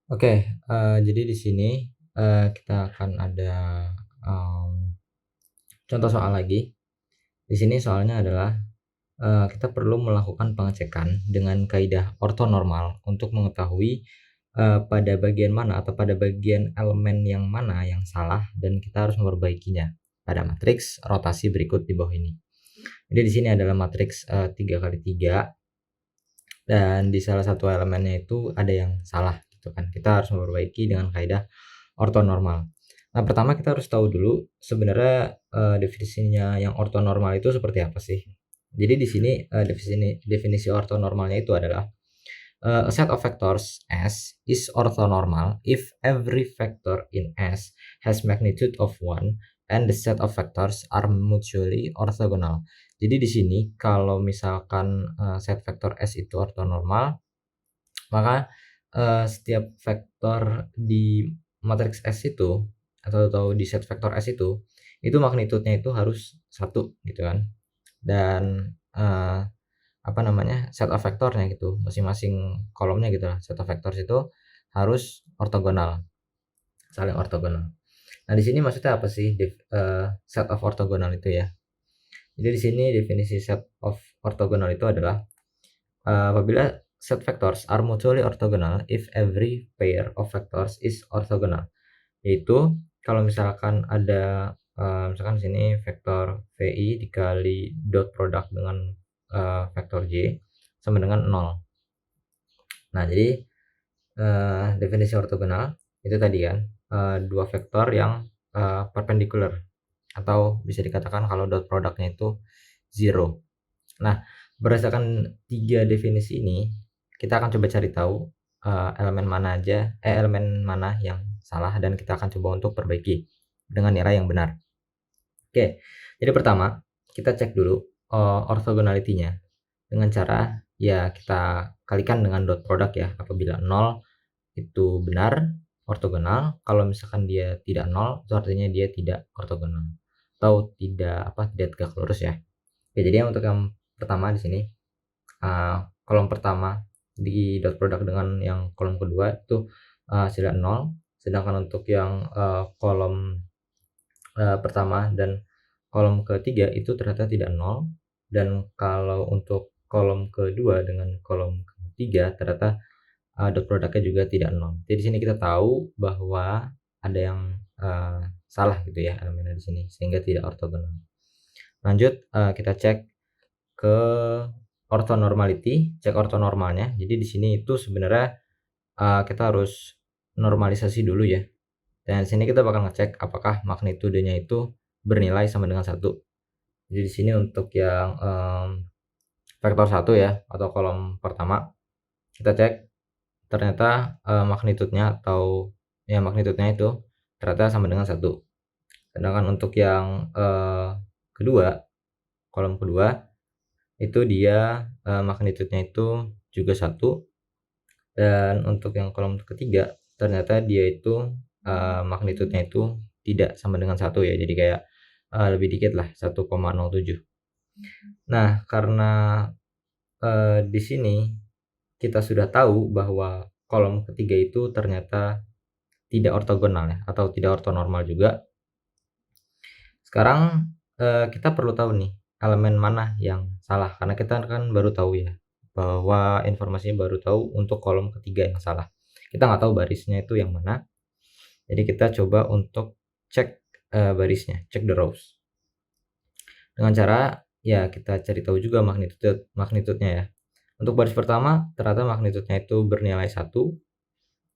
Oke, jadi di sini, kita akan ada, contoh soal lagi. Di sini soalnya adalah, kita perlu melakukan pengecekan dengan kaidah ortonormal untuk mengetahui, pada bagian mana atau pada bagian elemen yang mana yang salah dan kita harus memperbaikinya pada matriks rotasi berikut di bawah ini. Jadi di sini adalah matriks, 3 kali 3 dan di salah satu elemennya itu ada yang salah gitu kan. Kita harus memperbaiki dengan kaidah ortonormal. Nah, pertama kita harus tahu dulu sebenarnya, definisinya yang ortonormal itu seperti apa sih. Jadi di sini, definisi ortonormalnya itu adalah, a set of vectors S is orthonormal if every vector in S has magnitude of 1 and the set of vectors are mutually orthogonal. Jadi di sini kalau misalkan, set vektor S itu ortonormal, maka, setiap vektor di matriks S itu atau di set vektor S itu magnitudenya itu harus satu gitu kan. Dan, apa namanya, set of vektornya gitu, masing-masing kolomnya gitu lah, set of vectors itu harus ortogonal, saling ortogonal. Nah, di sini maksudnya apa sih set of ortogonal itu ya? Jadi di sini definisi set of ortogonal itu adalah, apabila set vectors are mutually orthogonal if every pair of vectors is orthogonal. Yaitu kalau misalkan ada, misalkan di sini vektor VI dikali dot product dengan, vektor J sama dengan 0. Nah, jadi, definisi ortogonal itu tadi kan, dua vektor yang, perpendicular atau bisa dikatakan kalau dot produknya itu 0. Nah, berdasarkan 3 definisi ini, kita akan coba cari tahu, elemen mana yang salah dan kita akan coba untuk perbaiki dengan nilai yang benar. Oke, jadi pertama kita cek dulu, orthogonality-nya dengan cara ya kita kalikan dengan dot product ya. Apabila 0 itu benar ortogonal, kalau misalkan dia tidak 0 itu artinya dia tidak ortogonal atau tidak tegak lurus ya. Oke, jadi untuk yang pertama di sini, kolom pertama di dot product dengan yang kolom kedua itu, hasilnya 0, sedangkan untuk yang, kolom, pertama dan kolom ketiga itu ternyata tidak 0, dan kalau untuk kolom kedua dengan kolom ketiga ternyata, dot product-nya juga tidak 0. Jadi di sini kita tahu bahwa ada yang, salah gitu ya elemennya di sini sehingga tidak ortogonal. Lanjut, kita cek ke orthonormality, cek ortonormalnya. Jadi di sini itu sebenarnya, kita harus normalisasi dulu ya. Dan di sini kita bakal ngecek apakah magnitudenya itu bernilai sama dengan 1. Jadi di sini untuk yang, vektor 1 ya atau kolom pertama, kita cek ternyata, magnitudenya atau ya magnitudenya itu ternyata sama dengan 1. Sedangkan untuk yang, kedua, kolom kedua itu dia, magnitudenya itu juga 1, dan untuk yang kolom ketiga ternyata dia itu, magnitudenya itu tidak sama dengan 1 ya, jadi kayak, lebih dikit lah 1,07. Nah, karena, di sini kita sudah tahu bahwa kolom ketiga itu ternyata tidak ortogonal ya atau tidak ortonormal juga. Sekarang, kita perlu tahu nih elemen mana yang salah, karena kita kan baru tahu ya bahwa informasinya baru tahu untuk kolom ketiga yang salah. Kita nggak tahu barisnya itu yang mana. Jadi kita coba untuk cek, barisnya, cek the rows. Dengan cara ya kita cari tahu juga magnitudenya ya. Untuk baris pertama ternyata magnitudenya itu bernilai 1,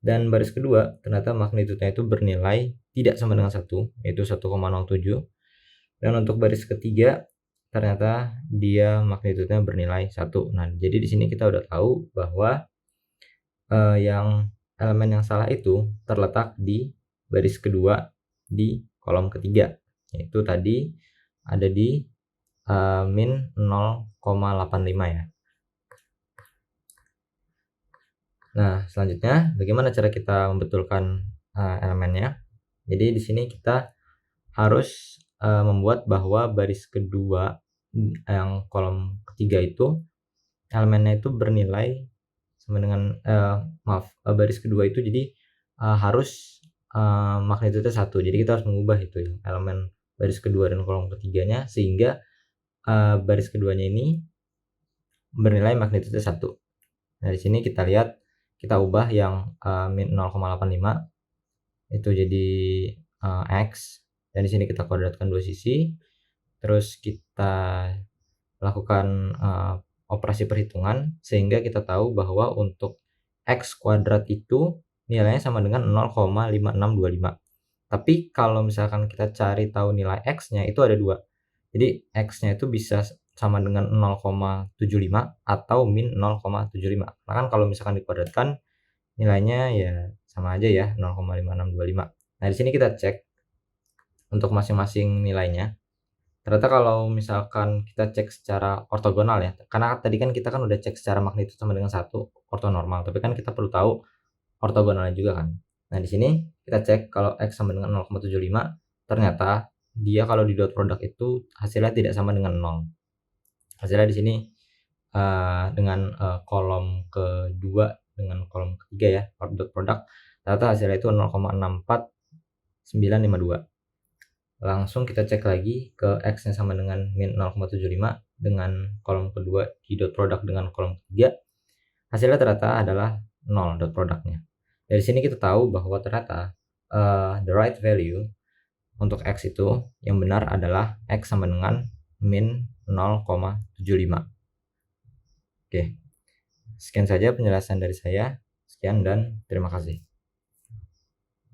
dan baris kedua ternyata magnitudenya itu bernilai tidak sama dengan 1, yaitu 1,07. Dan untuk baris ketiga ternyata dia magnitudenya bernilai 1. Nah, jadi di sini kita udah tahu bahwa, yang elemen yang salah itu terletak di baris kedua di kolom ketiga, yaitu tadi ada di, min 0,85 ya. Nah, selanjutnya bagaimana cara kita membetulkan, elemennya? Jadi di sini kita harus, membuat bahwa baris kedua, yang kolom ketiga itu elemennya itu bernilai sama dengan, baris kedua itu jadi harus magnitudo 1. Jadi kita harus mengubah itu ya, elemen baris kedua dan kolom ketiganya sehingga baris keduanya ini bernilai magnitudo 1. Nah, di sini kita lihat kita ubah yang min 0,85 itu jadi X, dan di sini kita kuadratkan dua sisi. Terus kita lakukan operasi perhitungan sehingga kita tahu bahwa untuk X kuadrat itu nilainya sama dengan 0,5625. Tapi kalau misalkan kita cari tahu nilai X-nya itu ada dua. Jadi X-nya itu bisa sama dengan 0,75 atau min 0,75. Nah kan kalau misalkan dikuadratkan nilainya ya sama aja ya, 0,5625. Nah di sini kita cek untuk masing-masing nilainya. Ternyata kalau misalkan kita cek secara ortogonal ya, karena tadi kan kita kan udah cek secara magnitudo sama dengan 1 ortonormal, tapi kan kita perlu tahu ortogonalnya juga kan. Nah di sini kita cek kalau X sama dengan 0,75, ternyata dia kalau di dot product itu hasilnya tidak sama dengan 0. Hasilnya di sini dengan kolom kedua dengan kolom ketiga ya, dot product, ternyata hasilnya itu 0,64952. Langsung kita cek lagi ke X nya sama dengan min 0,75 dengan kolom kedua di dot product dengan kolom ketiga, hasilnya ternyata adalah 0 dot productnya. Dari sini kita tahu bahwa ternyata the right value untuk X itu yang benar adalah X sama dengan min 0,75. Oke, sekian saja penjelasan dari saya. Sekian dan terima kasih.